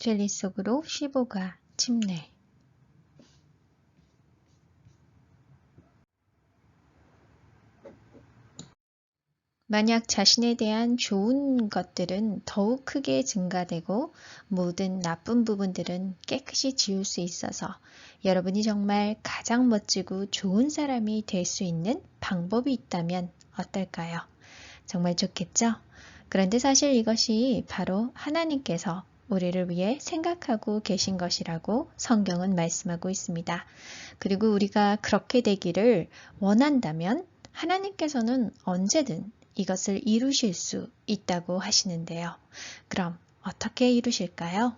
젤리 속으로 15가 침례. 만약 자신에 대한 좋은 것들은 더욱 크게 증가되고 모든 나쁜 부분들은 깨끗이 지울 수 있어서 여러분이 정말 가장 멋지고 좋은 사람이 될 수 있는 방법이 있다면 어떨까요? 정말 좋겠죠? 그런데 사실 이것이 바로 하나님께서 우리를 위해 생각하고 계신 것이라고 성경은 말씀하고 있습니다. 그리고 우리가 그렇게 되기를 원한다면 하나님께서는 언제든 이것을 이루실 수 있다고 하시는데요. 그럼 어떻게 이루실까요?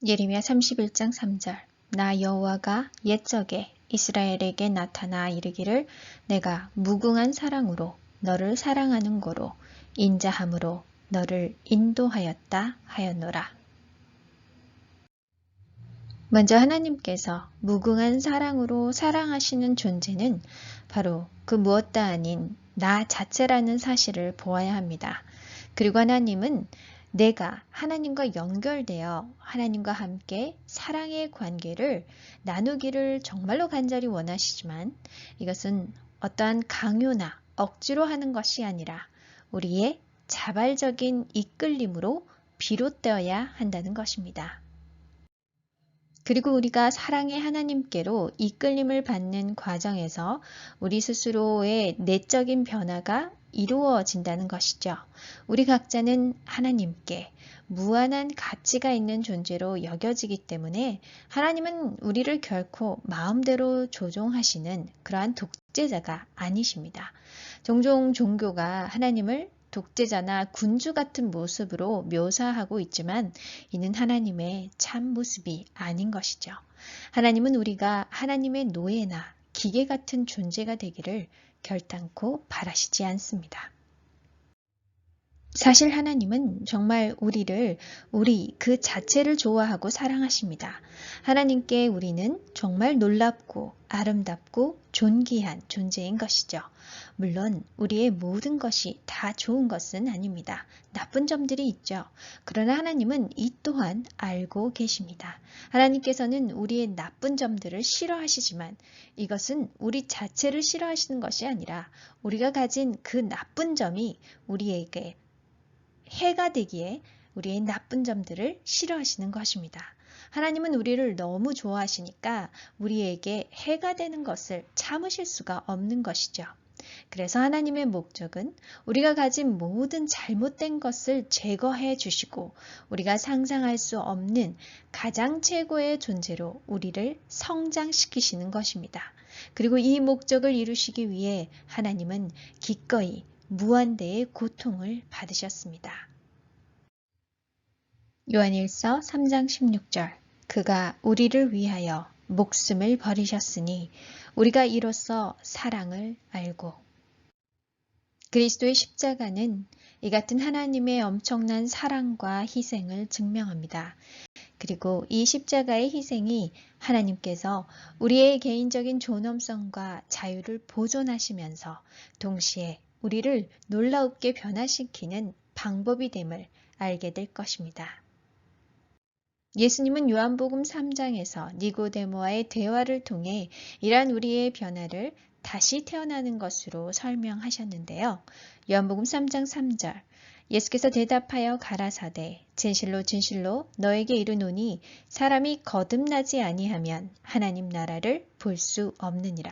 예레미야 31장 3절 나 여호와가 옛적에 이스라엘에게 나타나 이르기를 내가 무궁한 사랑으로 너를 사랑하는 고로 인자함으로 너를 인도하였다 하였노라. 먼저 하나님께서 무궁한 사랑으로 사랑하시는 존재는 바로 그 무엇도 아닌 나 자체라는 사실을 보아야 합니다. 그리고 하나님은 내가 하나님과 연결되어 하나님과 함께 사랑의 관계를 나누기를 정말로 간절히 원하시지만 이것은 어떠한 강요나 억지로 하는 것이 아니라 우리의 자발적인 이끌림으로 비롯되어야 한다는 것입니다. 그리고 우리가 사랑의 하나님께로 이끌림을 받는 과정에서 우리 스스로의 내적인 변화가 이루어진다는 것이죠. 우리 각자는 하나님께 무한한 가치가 있는 존재로 여겨지기 때문에 하나님은 우리를 결코 마음대로 조종하시는 그러한 독재자가 아니십니다. 종종 종교가 하나님을 독재자나 군주 같은 모습으로 묘사하고 있지만 이는 하나님의 참 모습이 아닌 것이죠. 하나님은 우리가 하나님의 노예나 기계 같은 존재가 되기를 결단코 바라시지 않습니다. 사실 하나님은 정말 우리를 우리 그 자체를 좋아하고 사랑하십니다. 하나님께 우리는 정말 놀랍고 아름답고 존귀한 존재인 것이죠. 물론 우리의 모든 것이 다 좋은 것은 아닙니다. 나쁜 점들이 있죠. 그러나 하나님은 이 또한 알고 계십니다. 하나님께서는 우리의 나쁜 점들을 싫어하시지만 이것은 우리 자체를 싫어하시는 것이 아니라 우리가 가진 그 나쁜 점이 우리에게 해가 되기에 우리의 나쁜 점들을 싫어하시는 것입니다. 하나님은 우리를 너무 좋아하시니까 우리에게 해가 되는 것을 참으실 수가 없는 것이죠. 그래서 하나님의 목적은 우리가 가진 모든 잘못된 것을 제거해 주시고 우리가 상상할 수 없는 가장 최고의 존재로 우리를 성장시키시는 것입니다. 그리고 이 목적을 이루시기 위해 하나님은 기꺼이 무한대의 고통을 받으셨습니다. 요한일서 3장 16절 그가 우리를 위하여 목숨을 버리셨으니 우리가 이로써 사랑을 알고 그리스도의 십자가는 이 같은 하나님의 엄청난 사랑과 희생을 증명합니다. 그리고 이 십자가의 희생이 하나님께서 우리의 개인적인 존엄성과 자유를 보존하시면서 동시에 우리를 놀라웁게 변화시키는 방법이 됨을 알게 될 것입니다. 예수님은 요한복음 3장에서 니고데모와의 대화를 통해 이러한 우리의 변화를 다시 태어나는 것으로 설명하셨는데요. 요한복음 3장 3절 예수께서 대답하여 가라사대 진실로 진실로 너에게 이르노니 사람이 거듭나지 아니하면 하나님 나라를 볼 수 없느니라.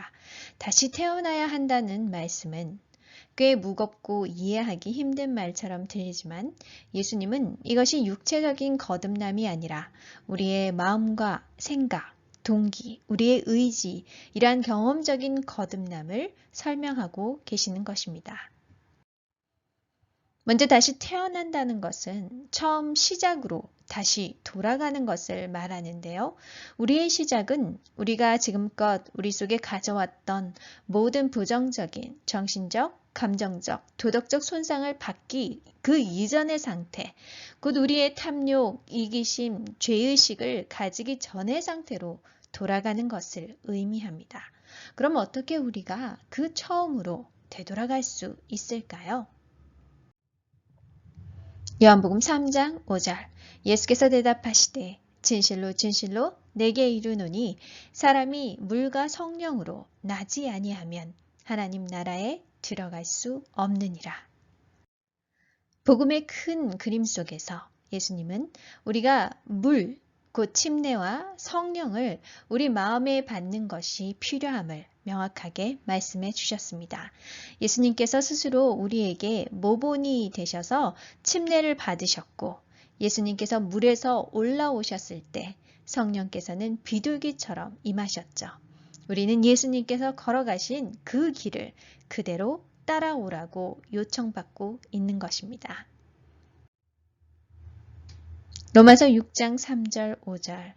다시 태어나야 한다는 말씀은 꽤 무겁고 이해하기 힘든 말처럼 들리지만 예수님은 이것이 육체적인 거듭남이 아니라 우리의 마음과 생각, 동기, 우리의 의지, 이러한 경험적인 거듭남을 설명하고 계시는 것입니다. 먼저 다시 태어난다는 것은 처음 시작으로 다시 돌아가는 것을 말하는데요. 우리의 시작은 우리가 지금껏 우리 속에 가져왔던 모든 부정적인 정신적, 감정적, 도덕적 손상을 받기 그 이전의 상태, 곧 우리의 탐욕, 이기심, 죄의식을 가지기 전의 상태로 돌아가는 것을 의미합니다. 그럼 어떻게 우리가 그 처음으로 되돌아갈 수 있을까요? 요한복음 3장 5절 예수께서 대답하시되 진실로 진실로 내게 이르노니 사람이 물과 성령으로 나지 아니하면 하나님 나라에 들어갈 수 없느니라. 복음의 큰 그림 속에서 예수님은 우리가 물, 곧 침례와 성령을 우리 마음에 받는 것이 필요함을 명확하게 말씀해 주셨습니다. 예수님께서 스스로 우리에게 모본이 되셔서 침례를 받으셨고 예수님께서 물에서 올라오셨을 때 성령께서는 비둘기처럼 임하셨죠. 우리는 예수님께서 걸어가신 그 길을 그대로 따라오라고 요청받고 있는 것입니다. 로마서 6장 3절 5절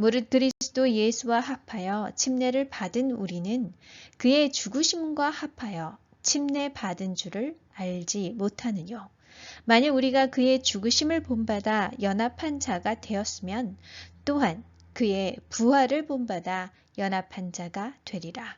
무릇 그리스도 예수와 합하여 침례를 받은 우리는 그의 죽으심과 합하여 침례 받은 줄을 알지 못하느뇨. 만일 우리가 그의 죽으심을 본받아 연합한 자가 되었으면 또한 그의 부활을 본받아 연합한 자가 되리라.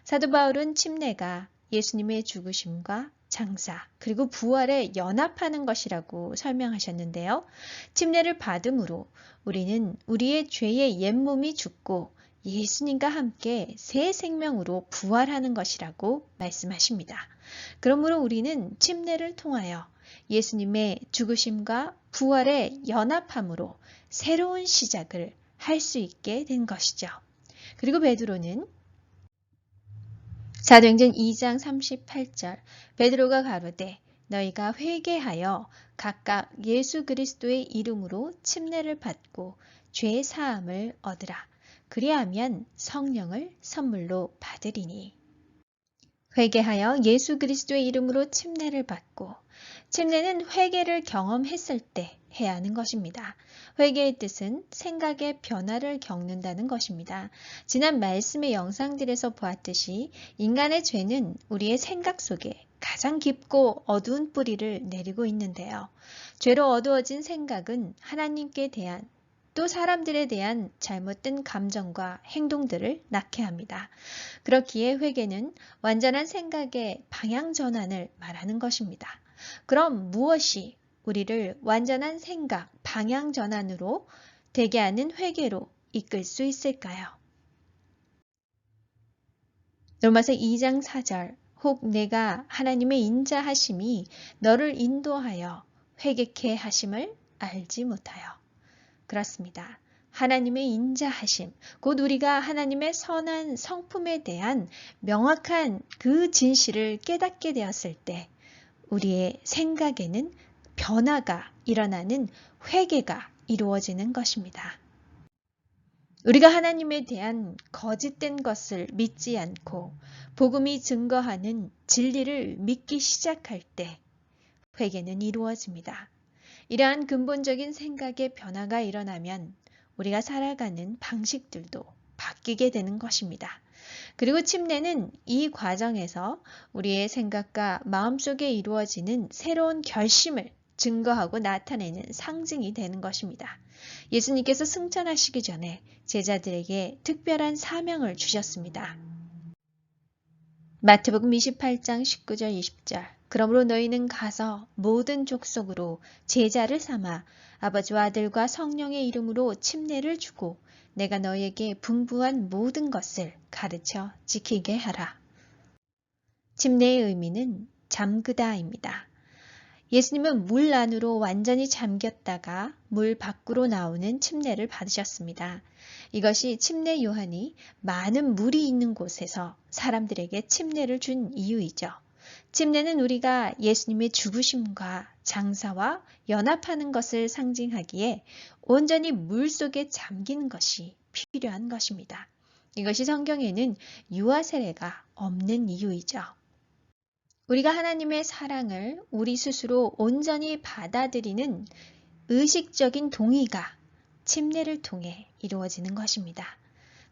사도 바울은 침례가 예수님의 죽으심과 장사 그리고 부활에 연합하는 것이라고 설명하셨는데요. 침례를 받음으로 우리는 우리의 죄의 옛몸이 죽고 예수님과 함께 새 생명으로 부활하는 것이라고 말씀하십니다. 그러므로 우리는 침례를 통하여 예수님의 죽으심과 부활에 연합함으로 새로운 시작을 할 수 있게 된 것이죠. 그리고 베드로는 사도행전 2장 38절 베드로가 가로되 너희가 회개하여 각각 예수 그리스도의 이름으로 침례를 받고 죄 사함을 얻으라. 그리하면 성령을 선물로 받으리니. 회개하여 예수 그리스도의 이름으로 침례를 받고 침례는 회개를 경험했을 때 해야 하는 것입니다. 회개의 뜻은 생각의 변화를 겪는다는 것입니다. 지난 말씀의 영상들에서 보았듯이 인간의 죄는 우리의 생각 속에 가장 깊고 어두운 뿌리를 내리고 있는데요. 죄로 어두워진 생각은 하나님께 대한 또 사람들에 대한 잘못된 감정과 행동들을 낳게 합니다. 그렇기에 회개는 완전한 생각의 방향 전환을 말하는 것입니다. 그럼 무엇이 우리를 완전한 생각, 방향 전환으로 되게 하는 회개로 이끌 수 있을까요? 로마서 2장 4절 혹 내가 하나님의 인자하심이 너를 인도하여 회개케 하심을 알지 못하여. 그렇습니다. 하나님의 인자하심, 곧 우리가 하나님의 선한 성품에 대한 명확한 그 진실을 깨닫게 되었을 때 우리의 생각에는 변화가 일어나는 회개가 이루어지는 것입니다. 우리가 하나님에 대한 거짓된 것을 믿지 않고 복음이 증거하는 진리를 믿기 시작할 때 회개는 이루어집니다. 이러한 근본적인 생각의 변화가 일어나면 우리가 살아가는 방식들도 바뀌게 되는 것입니다. 그리고 침례는 이 과정에서 우리의 생각과 마음속에 이루어지는 새로운 결심을 증거하고 나타내는 상징이 되는 것입니다. 예수님께서 승천하시기 전에 제자들에게 특별한 사명을 주셨습니다. 마태복음 28장 19절 20절 그러므로 너희는 가서 모든 족속으로 제자를 삼아 아버지와 아들과 성령의 이름으로 침례를 주고 내가 너희에게 분부한 모든 것을 가르쳐 지키게 하라. 침례의 의미는 잠그다입니다. 예수님은 물 안으로 완전히 잠겼다가 물 밖으로 나오는 침례를 받으셨습니다. 이것이 침례 요한이 많은 물이 있는 곳에서 사람들에게 침례를 준 이유이죠. 침례는 우리가 예수님의 죽으심과 장사와 연합하는 것을 상징하기에 온전히 물 속에 잠기는 것이 필요한 것입니다. 이것이 성경에는 유아 세례가 없는 이유이죠. 우리가 하나님의 사랑을 우리 스스로 온전히 받아들이는 의식적인 동의가 침례를 통해 이루어지는 것입니다.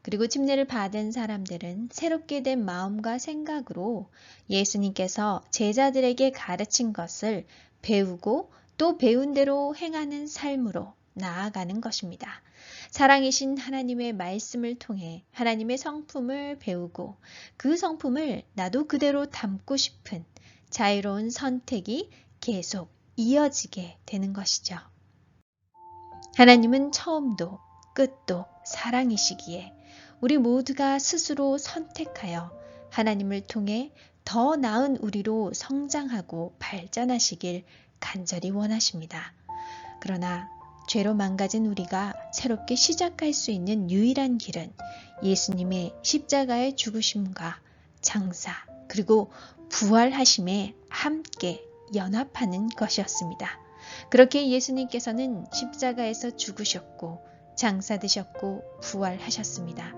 그리고 침례를 받은 사람들은 새롭게 된 마음과 생각으로 예수님께서 제자들에게 가르친 것을 배우고 또 배운 대로 행하는 삶으로 나아가는 것입니다. 사랑이신 하나님의 말씀을 통해 하나님의 성품을 배우고 그 성품을 나도 그대로 담고 싶은 자유로운 선택이 계속 이어지게 되는 것이죠. 하나님은 처음도 끝도 사랑이시기에 우리 모두가 스스로 선택하여 하나님을 통해 더 나은 우리로 성장하고 발전하시길 간절히 원하십니다. 그러나 죄로 망가진 우리가 새롭게 시작할 수 있는 유일한 길은 예수님의 십자가의 죽으심과 장사 그리고 부활하심에 함께 연합하는 것이었습니다. 그렇게 예수님께서는 십자가에서 죽으셨고 장사되셨고 부활하셨습니다.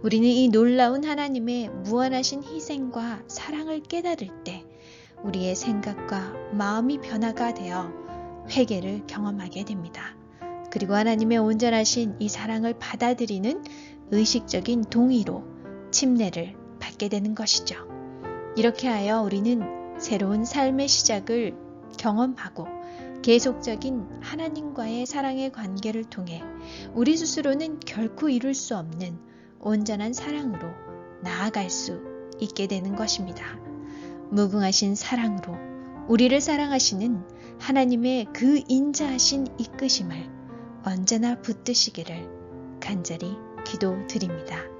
우리는 이 놀라운 하나님의 무한하신 희생과 사랑을 깨달을 때 우리의 생각과 마음이 변화가 되어 회개를 경험하게 됩니다. 그리고 하나님의 온전하신 이 사랑을 받아들이는 의식적인 동의로 침례를 받게 되는 것이죠. 이렇게 하여 우리는 새로운 삶의 시작을 경험하고 계속적인 하나님과의 사랑의 관계를 통해 우리 스스로는 결코 이룰 수 없는 온전한 사랑으로 나아갈 수 있게 되는 것입니다. 무궁하신 사랑으로 우리를 사랑하시는 하나님의 그 인자하신 이끄심을 언제나 붙드시기를 간절히 기도드립니다.